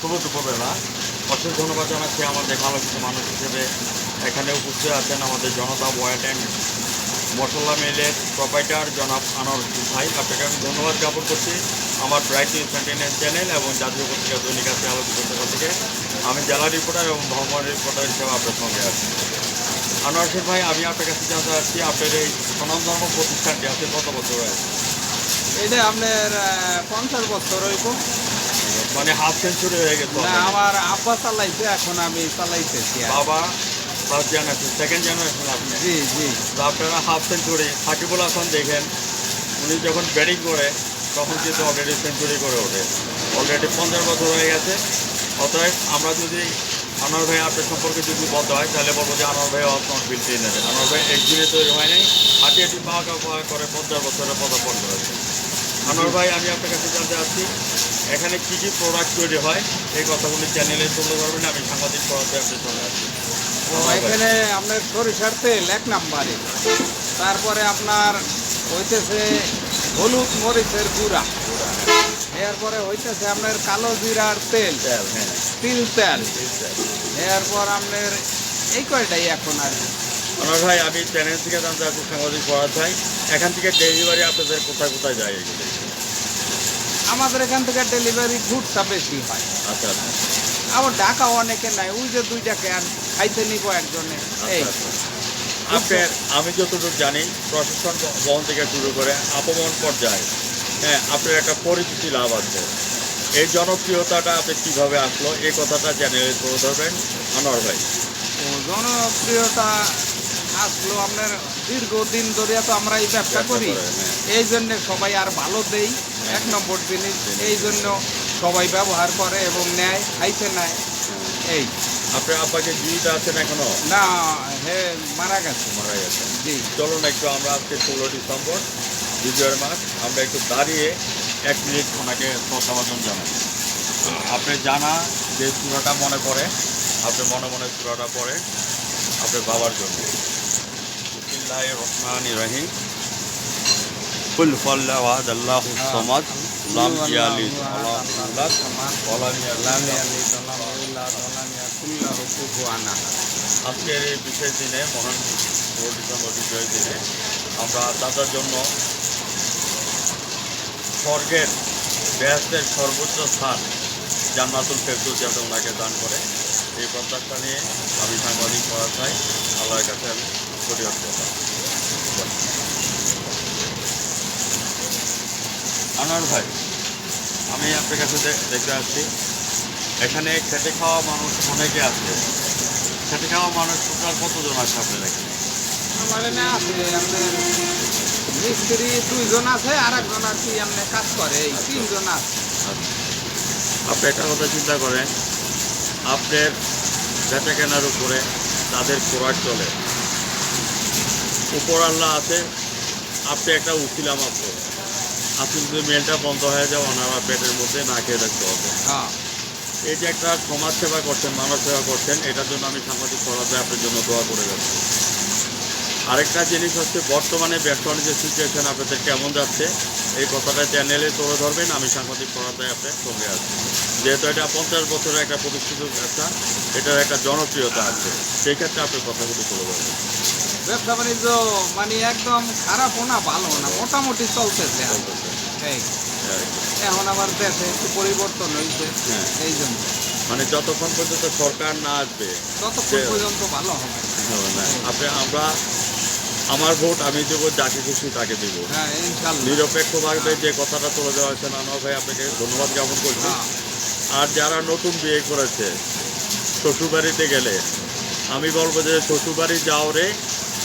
শুভ দুপুরবেলা। অশেষ ধন্যবাদ জানাচ্ছি আমাদের ভালো কিছু মানুষ হিসেবে এখানে উপস্থিত আছেন আমাদের জনতা বয়েট অ্যান্ড মশলা মিলের প্রোপাইটার জনাব আনোয়ার ভাই। আপনাকে আমি ধন্যবাদ জ্ঞাপন করছি আমার ব্রাইট নিউজ সেন্টিনেল চ্যানেল এবং জাতীয় পত্রিকা দৈনিক আজকে আলোচিত সভা থেকে। আমি জেলা রিপোর্টার এবং ভ্রমণ রিপোর্টার হিসেবে আপনার সঙ্গে আছি। আনোয়ার ভাই, আমি আপনার কাছে জানতে চাচ্ছি আপনার এই স্বনামধন্য প্রতিষ্ঠানটি আছে কত বছর হয়েছে? এটা আপনার 50 বছর হইব। মানে হাফ সেঞ্চুরি হয়ে গেছে। না, আমার আব্বা চালাইছে, এখন আমি চালাইতেছি। বাবা ফার্স্ট জেনারেশন, সেকেন্ড জেনারেশন আপনি? জি জি। তো আপনারা হাফ সেঞ্চুরি সাকিবুল হাসান দেখেন, উনি যখন ব্যাটিং করে তখন কিন্তু অলরেডি সেঞ্চুরি করে ওঠে। অলরেডি 50 বছর হয়ে গেছে। অতএব আমরা যদি আনোয়ার ভাই আপনার সম্পর্কে যদি বলতে হয় তাহলে বলবো যে আনোয়ার ভাই অসমন ফিল্ড নেবে। আনোয়ার ভাই একদিনে তৈরি হয় নাই, হাঁটি হাঁটি পাওয়া পাওয়া করে 50 বছরে পদার্পণ করেছে। আনোয়ার ভাই, আমি আপনার কাছে জানতে চাচ্ছি এখানে কী কী প্রোডাক্ট তৈরি হয় এই কথাগুলি চ্যানেলে তুলে ধরবেন। আমি সাংবাদিক পড়াতে আপনার সঙ্গে আছি। এখানে আপনার সরিষার তেল 1 নম্বরে, তারপরে আপনার হইতেছে হলুদ মরিচের গুঁড়া, এরপরে হইতেছে আপনার কালো জিরার তেল, তিল তেল, এরপর আপনার এই কয়টাই এখন আর কি। আনোয়ার ভাই, আমি চ্যানেল থেকে জানতে চাচ্ছি সাংবাদিক পড়া চাই, এখান থেকে ডেলিভারি আপনাদের কোথায় কোথায় যায় এগুলো? আমাদের এখান থেকে ডেলিভারি গুডটা বেশি হয়। আচ্ছা আচ্ছা আবার ঢাকা অনেকে নাই, ওই যে 2টা ক্যান খাইতে নিব একজনে। এই আপনার, আমি যতটুকু জানি প্রশাসন ভবন থেকে শুরু করে আপমন পর্যায়ে, হ্যাঁ, আপনার একটা পরিচিতি লাভ আছে। এই জনপ্রিয়তাটা আপনি কীভাবে আসলো এই কথাটা চ্যানেলে তুলে ধরবেন আনোয়ার ভাই। জনপ্রিয়তা আসলো আপনার দীর্ঘদিন ধরে তো আমরা এই ব্যবসা করি, এই জন্য সবাই আর ভালো দেই। 1 নম্বর জিনিস, এই জন্য সবাই ব্যবহার করে এবং নেয়, খাইতে নেয়। এই আপনার আব্বাকে জীবিত আছেন এখনো? না, হ্যাঁ, মারা গেছে। মারা গেছেন। জি। চলুন একটু আমরা আজকে 16 ডিসেম্বর বিজয়ের মাস, আমরা একটু দাঁড়িয়ে 1 মিনিট ওনাকে শ্রদ্ধাভাজন জানাই। আপনি জানা যে সূরাটা মনে পড়ে, আপনি মনে মনে সূরাটা পড়ে আপনার বাবার জন্য। বিসমিল্লাহির রহমানির রহিম। কুল হুয়াল্লাহু আহাদ আল্লাহুস সামাদ লাম ইয়ালিদ ওয়ালাম ইউলাদ ওয়ালাম আজকের এই বিশেষ দিনে, মহান 16 ডিসেম্বর বিজয়ের দিনে, আমরা দাদার জন্য স্বর্গের বেহেশতের সর্বোচ্চ স্থান জান্নাতুল ফেরদৌস যাতে ওনাকে দান করে, এই প্রত্যাশা নিয়ে আমি সাংবাদিক পড়া চাই। আল্লাহর কাছে আমি ফরিয়াদ করলাম। আনোয়ার ভাই, আমি আপনার কাছে দেখতে আসছি এখানে খেটে খাওয়া মানুষ অনেকে আছে। খেটে খাওয়া মানুষ টোটাল কতজন আছে আপনার এখানে? আমার এখানে আছে আপনার মিস্ত্রি 2 জন আছে, আর একজন আর কি আপনি কাজ করে, এই 3 জন আছে। আপনি একটা কথা চিন্তা করেন, আপনার বেচা কেনার উপরে তাদের খোরাক চলে, উপর আল্লাহ আছে, আপনি একটা উকিলা মাত্র। আপনি যদি মেলটা বন্ধ হয়ে যায়, ওনারা পেটের মধ্যে না খেয়ে থাকতে হবে। এই যে একটা সমাজ সেবা করছেন, মানব সেবা করছেন, এটার জন্য আমি সাংবাদিক পড়াতে আপনার জন্য দোয়া করে যাচ্ছি। আরেকটা জিনিস হচ্ছে, বর্তমানে ব্যবসা বাণিজ্যের সিচুয়েশন আপনাদের কেমন যাচ্ছে এই কথাটা চ্যানেলে তুলে ধরবেন। আমি সাংবাদিক পড়াতে আপনার সঙ্গে আছি, যেহেতু এটা 50 বছরের একটা প্রতিষ্ঠিত ব্যবসা, এটার একটা জনপ্রিয়তা আছে, সেই ক্ষেত্রে আপনার কথাগুলো তুলে ধরবেন। ব্যবসা বাণিজ্য মানে একদম খারাপও না ভালো না, মোটামুটি চলতেছে। এই এখন আবার দেশে একটু পরিবর্তন হয়েছে, এই জন্য মানে যতক্ষণ পর্যন্ত সরকার না আসবে ততক্ষণ পর্যন্ত ভালো হবে না। আমরা, আমার ভোট আমি দেবো, যাকে খুশি তাকে দেবো। হ্যাঁ, ইনশাআল্লাহ নিরপেক্ষভাবে যে কথাটা তুলে দেওয়া হয়েছে, আনোয়ার ভাই আপনাকে ধন্যবাদ জ্ঞাপন করছি। আর যারা নতুন বিয়ে করেছে, শ্বশুরবাড়িতে গেলে আমি বলবো যে শ্বশুরবাড়ি যাও রে,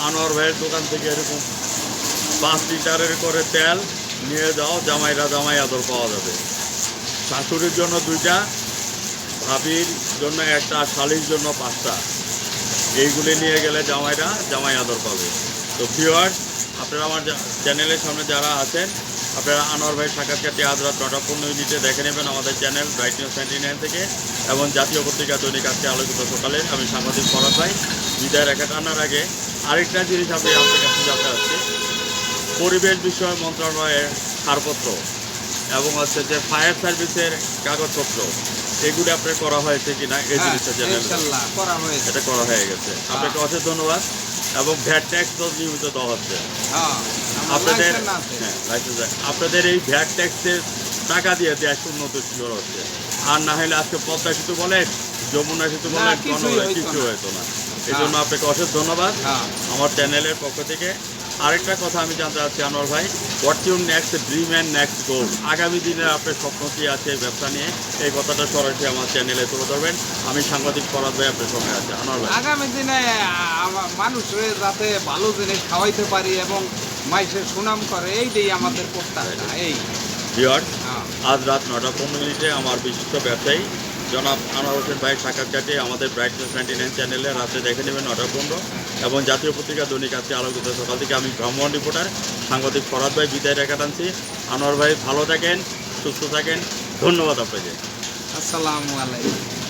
আনোয়ার ভাইয়ের দোকান থেকে এরকম 5 লিটারের করে তেল নিয়ে যাও, জামাইরা জামাই আদর পাওয়া যাবে। শাশুড়ির জন্য 2টা, ভাবির জন্য 1টা, শালির জন্য 5টা। এইগুলি নিয়ে গেলে জামাইরা জামাই আদর পাবে। তো ভিউয়ার্স, আপনারা আমার চ্যানেলের সামনে যারা আছেন, আপনারা আনোয়ার ভাই সাক্ষাৎকারটি আজ রাত 9:15 দেখে নেবেন আমাদের চ্যানেল ব্রাইট নিউজ 99 থেকে এবং জাতীয় পত্রিকা দৈনিক আজকে আলোচিত সকালে। আমি সাংবাদিক পড়া চাই। বিদায় রেখা টানার আগে আরেকটা জিনিস আপনি আপনার কাছে জানতে আসছে, পরিবেশ বিষয় মন্ত্রণালয়ের ছাড়পত্র এবং হচ্ছে যে ফায়ার সার্ভিসের কাগজপত্র, এগুলি আপনার করা হয়েছে কিনা এই হ্যাঁ, জিনিসটা জানেন? ইনশাল্লাহ করা হয়েছে। এটা করা হয়ে গেছে, আপনাকে অশেষ ধন্যবাদ। এবং ভ্যাট ট্যাক্স তো নিয়মিত দেওয়া হচ্ছে হ্যাঁ, আমার আপনাদের। লাইসেন্স আছে। হ্যাঁ, লাইসেন্স আছে। আপনাদের এই ভ্যাট ট্যাক্সের টাকা দিয়ে দেশ উন্নত করা হচ্ছে। আর না হলে আজকে পদ্মা সেতু বলেন, যমুনা সেতু না, বলেন, কিছুই কোনো হইতো কিছু না। হতো না। এই জন্য আপনাকে অশেষ ধন্যবাদ হ্যাঁ, আমার চ্যানেলের পক্ষ থেকে। আরেকটা কথা আমি জানতে চাচ্ছি আনোয়ার ভাই, what your next dream and next গোল? আগামী দিনে আপনার স্বপ্ন কী আছে এই ব্যবসা নিয়ে, এই কথাটা সরাসরি আমার চ্যানেলে তুলে ধরবেন। আমি সাংবাদিক ফরাদ ভাই আপনার সঙ্গে আছে। আনোয়ার ভাই, আগামী দিনে মানুষের যাতে ভালো জিনিস খাওয়াইতে পারি এবং মাইসের সুনাম করে, এইটাই আমাদের প্রত্যাশা। এই ভিউয়ার্স, হ্যাঁ, আজ রাত 9:15 আমার বিশিষ্ট ব্যবসায়ী জনাব আনোয়ার হোসেন ভাই সাক্ষাৎকারটি আমাদের ব্রাইটনেস 99 চ্যানেলে রাতে দেখে নেবেন 9:15, এবং জাতীয় পত্রিকা দৈনিক আজকে আলোকিত সকাল থেকে আমি ভ্রাম্যমাণ রিপোর্টার সাংবাদিক ফরাদ ভাই বিদায় রেখে টানছি। আনোয়ার ভাই ভালো থাকেন, সুস্থ থাকেন, ধন্যবাদ আপনাকে। আসসালামু আলাইকুম।